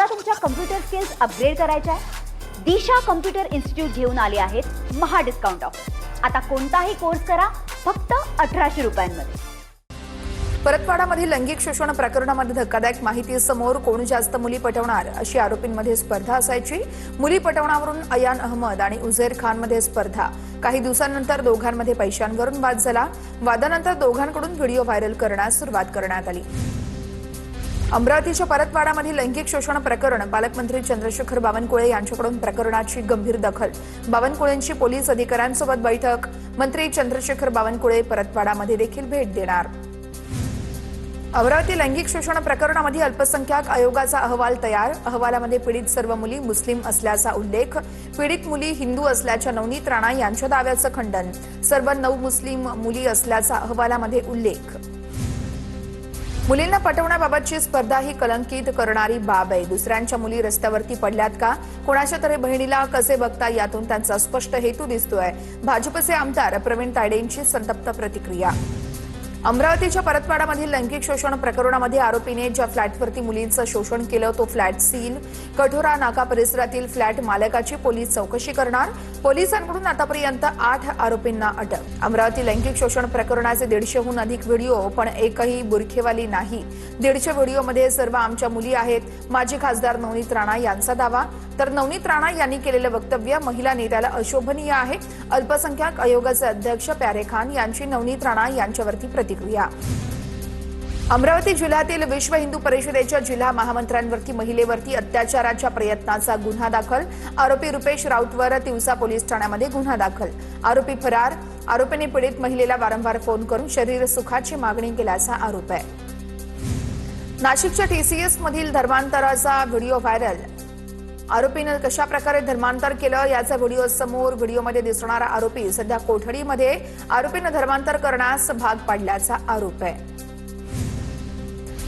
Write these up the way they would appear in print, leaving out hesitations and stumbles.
तुमच्या computer skills upgrade करायच्या आहे? दिशा कम्प्युटर इन्स्टिट्यूट घेऊन आले आहेत महा डिस्काउंट ऑफर. आता कोणताही कोर्स करा फक्त 1800 रुपयांमध्ये. परतवाडामधील लैंगिक शोषण प्रकरणामध्ये धक्कादायक माहिती समोर. कोण जास्त मुली पटवणार अशी आरोपींमध्ये स्पर्धा असायची. मुली पटवण्यावरून अयान अहमद आणि उझैर खानमध्ये स्पर्धा. काही दिवसांनंतर दोघांमध्ये पैशांवरून वाद झाला. वादानंतर दोघांकडून व्हिडिओ व्हायरल करण्यास सुरुवात करण्यात आली. अमरावतीच्या परतवाडामधील लैंगिक शोषण प्रकरण. पालकमंत्री चंद्रशेखर बावनकुळे यांच्याकडून प्रकरणाची गंभीर दखल. बावनकुळेंची पोलीस अधिकाऱ्यांसोबत बैठक. मंत्री चंद्रशेखर बावनकुळे परतवाडामध्ये देखील भेट देणार. अमरावती लैंगिक शोषण प्रकरणामध्ये अल्पसंख्याक आयोगाचा अहवाल तयार. अहवालामध्ये पीडित सर्व मुली मुस्लिम असल्याचा उल्लेख. पीडित मुली हिंदू असल्याच्या नवनीत राणा यांच्या दाव्याचं खंडन. सर्व 9 मुस्लिम मुली असल्याचा अहवालामध्ये उल्लेख. मुलींना पटवण्याबाबतची स्पर्धा ही कलंकित करणारी बाब आहे. दुसऱ्यांच्या मुली रस्त्यावरती पडल्यात का? कोणाच्या तरी बहिणीला कसे बघता यातून त्यांचा स्पष्ट हेतू दिसतोय. भाजपचे आमदार प्रवीण तायडेंची संतप्त प्रतिक्रिया. अमरावतीच्या परतवाडामधील लैंगिक शोषण प्रकरणामध्ये आरोपीने ज्या फ्लॅटवरती मुलींचं शोषण केलं तो फ्लॅट सील. कठोरा नाका परिसरातील फ्लॅट मालकाची पोलीस चौकशी करणार. पोलिसांकडून आतापर्यंत 8 आरोपींना अटक. अमरावती लैंगिक शोषण प्रकरणाचे 150हून अधिक व्हिडिओ पण एकही बुरखेवाली नाही. 150 व्हिडिओमध्ये सर्व आमच्या मुली आहेत. माजी खासदार नवनीत राणा यांचा दावा. तर नवनीत राणा यांनी केलेलं वक्तव्य महिला नेत्याला अशोभनीय आहे. अल्पसंख्याक आयोगाचे अध्यक्ष प्यारे खान यांची नवनीत राणा यांच्यावरती प्रतिक्रिया. अमरावती जिल्ह्यातील विश्व हिंदू परिषदेच्या जिल्हा महामंत्र्यांवरती महिलेवरती अत्याचाराच्या प्रयत्नाचा गुन्हा दाखल. आरोपी रुपेश राऊतवर तिवसा पोलीस ठाण्यामध्ये गुन्हा दाखल. आरोपी फरार. आरोपीने पीडित महिलेला वारंवार फोन करून शरीर सुखाची मागणी केल्याचा आरोप आहे. नाशिकच्या टीसीएस मधील धर्मांतराचा व्हिडिओ व्हायरल. आरोपीने कशा प्रकारे धर्मांतर केलं याचा व्हिडिओ समोर. व्हिडिओमध्ये दिसणारा आरोपी सध्या कोठडीमध्ये. आरोपीने धर्मांतर करण्यास भाग पाडल्याचा आरोप आहे.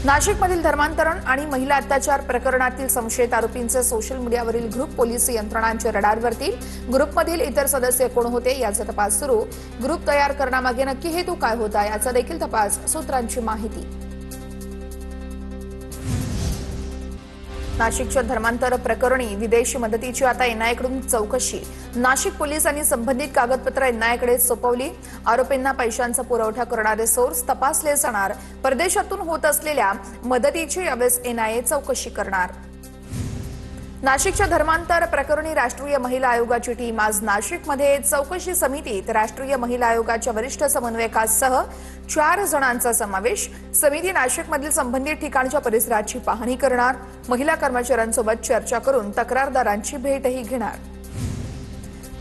नाशिकमधील धर्मांतरण आणि महिला अत्याचार प्रकरणातील संशयित आरोपींचे सोशल मीडियावरील ग्रुप पोलीस यंत्रणांच्या रडारवरती. ग्रुपमधील इतर सदस्य कोण होते याचा तपास सुरू. ग्रुप तयार करण्यामागे नक्की हेतू काय होता याचा देखील तपास. सूत्रांची माहिती. नाशिकच्या धर्मांतर प्रकरणी विदेशी मदतीची आता एनआयएकडून चौकशी. नाशिक पोलिसांनी संबंधित कागदपत्र एनआयएकडे सोपवली. आरोपींना पैशांचा पुरवठा करणारे सोर्स तपासले जाणार. परदेशातून होत असलेल्या मदतीची यावेळेस एनआयए चौकशी करणार. नाशिकच्या धर्मांतर प्रकरणी राष्ट्रीय महिला आयोगाची टीम आज नाशिकमध्ये. चौकशी समितीत राष्ट्रीय महिला आयोगाच्या वरिष्ठ समन्वयकासह 4 जणांचा समावेश. समिती नाशिकमधील संबंधित ठिकाणच्या परिसराची पाहणी करणार. महिला कर्मचाऱ्यांसोबत चर्चा करून तक्रारदारांची भेटही घेणार.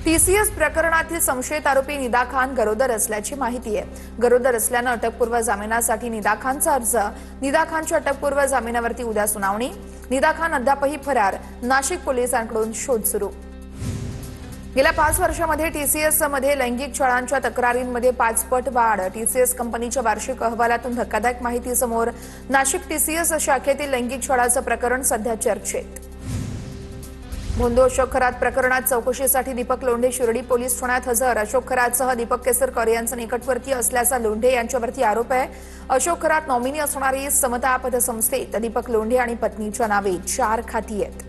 टीसीएस प्रकरणातील संशयित आरोपी निदा खान गरोदर असल्याची माहिती आहे. गरोदर असल्यानं अटकपूर्व जामिनासाठी निदा खानचा अर्ज. निदा खानच्या अटकपूर्व जामिनावरती उद्या सुनावणी. निदा खान अद्यापही फरार. नाशिक पोलिसांकडून शोध सुरू. गेल्या 5 वर्षांमध्ये टीसीएस मध्ये लैंगिक छळांच्या तक्रारींमध्ये 5 पट वाढ. टीसीएस कंपनीच्या वार्षिक अहवालातून धक्कादायक माहिती समोर. नाशिक टीसीएस शाखेतील लैंगिक छळाचं प्रकरण सध्या चर्चेत. भोंदू अशोक खरात प्रकरणात चौकशीसाठी दीपक लोंढे शिर्डी पोलीस ठाण्यात हजर. अशोक खरातसह दीपक केसरकर यांचा निकटवर्तीय असल्याचा लोंढे यांच्यावरती आरोप आहे. अशोक खरात नॉमिनी असणारी समता पतसंस्थेत दीपक लोंढे आणि पत्नीच्या नावे 4 खाती आहेत.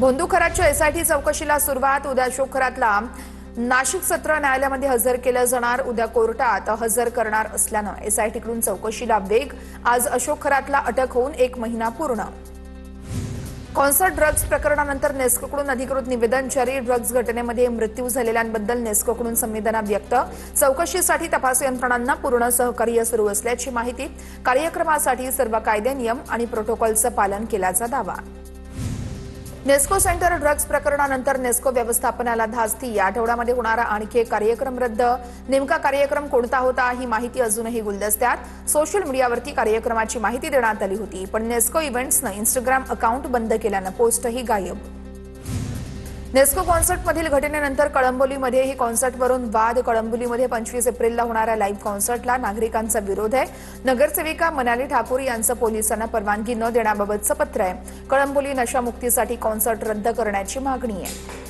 भोंदू खरातच्या एसआयटी चौकशीला सुरुवात. उद्या अशोक खरातला नाशिक सत्र न्यायालयामध्ये हजर केलं जाणार. उद्या कोर्टात हजर करणार असल्यानं एसआयटीकडून चौकशीला वेग. आज अशोक खरातला अटक होऊन 1 महिना पूर्ण. कॉन्सर्ट ड्रग्ज प्रकरणानंतर नेस्कोकडून अधिकृत निवेदन जारी. ड्रग्ज घटनेमध्ये मृत्यू झालेल्यांबद्दल नेस्कोकडून संवेदना व्यक्त. चौकशीसाठी तपास यंत्रणांना पूर्ण सहकार्य सुरू असल्याची माहिती. कार्यक्रमासाठी सर्व कायदे नियम आणि प्रोटोकॉलचं पालन केल्याचा दावा. नेस्को सेंटर ड्रग्ज प्रकरणानंतर नेस्को व्यवस्थापनाला धास्ती. या आठवड्यामध्ये होणारा आणखी एक कार्यक्रम रद्द. नेमका कार्यक्रम कोणता होता ही माहिती अजूनही गुलदस्त्यात. सोशल मीडियावरती कार्यक्रमाची माहिती देण्यात आली होती पण नेस्को इव्हेंट्सनं इंस्टाग्राम अकाउंट बंद केल्यानं पोस्टही गायब. नेस्को कॉन्सर्टमधील घटनेनंतर कळंबोलीमध्येही कॉन्सर्टवरून वाद. कळंबोलीमध्ये 25 एप्रिलला होणाऱ्या लाईव्ह कॉन्सर्टला नागरिकांचा विरोध आहे. नगरसेविका मनाली ठाकूर यांचं पोलिसांना परवानगी न देण्याबाबतचं पत्र आहे. कळंबोली नशामुक्तीसाठी कॉन्सर्ट रद्द करण्याची मागणी आहे.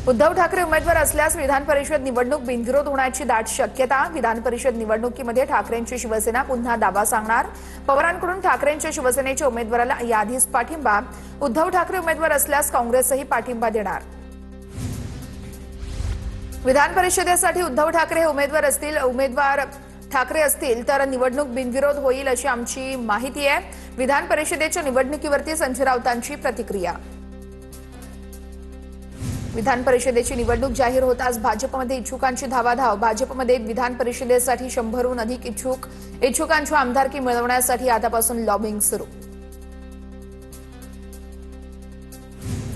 उद्धव ठाकरे उमेदवार असल्यास विधान परिषद निवडणूक बिनविरोध होण्याची दाट शक्यता. विधान परिषद निवडणुकीमध्ये ठाकरेंची शिवसेना पुन्हा दावा सांगणार. पवारांकडून ठाकरेंच्या शिवसेनेच्या उमेदवाराला याआधीच पाठिंबा. उद्धव ठाकरे उमेदवार असल्यास काँग्रेसही पाठिंबा देणार. विधान परिषदेसाठी उद्धव ठाकरे हे उमेदवार ठाकरे असतील तर निवडणूक बिनविरोध होईल अशी आमची माहिती आहे. विधान परिषदेच्या निवडणुकीवरती संजय राऊतांची प्रतिक्रिया. विधान परिषदेची निवडणूक जाहीर होताच भाजपमध्ये इच्छुकांची धावाधाव. भाजपमध्ये विधान परिषदेसाठी 100हून अधिक इच्छुकांची आमदारकी मिळवण्यासाठी आतापासून लॉबिंग सुरू.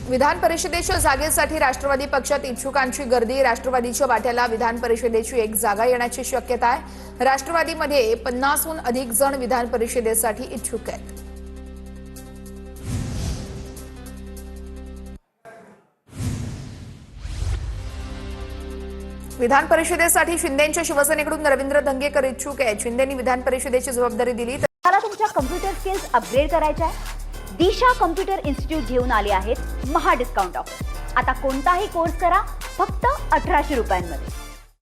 विधान परिषदेच्या जागेसाठी राष्ट्रवादी पक्षात इच्छुकांची गर्दी. राष्ट्रवादीच्या वाट्याला विधान परिषदेची एक जागा येण्याची शक्यता आहे. राष्ट्रवादीमध्ये 50हून अधिक जण विधान परिषदेसाठी इच्छुक आहेत. विधान परिषदेसाठी शिंदेच्या शिवसेनेकडून रवींद्र धंगेकर इच्छुक आहेत. शिंदेंनी विधान परिषदेची जबाबदारी दिली. तुम्हाला तुमच्या कम्प्युटर स्किल्स अपग्रेड करायच्या आहे? दिशा कम्प्युटर इन्स्टिट्यूट घेऊन आले आहेत महा डिस्काउंट ऑफर. आता कोणताही कोर्स करा फक्त 1800 रुपयांमध्ये.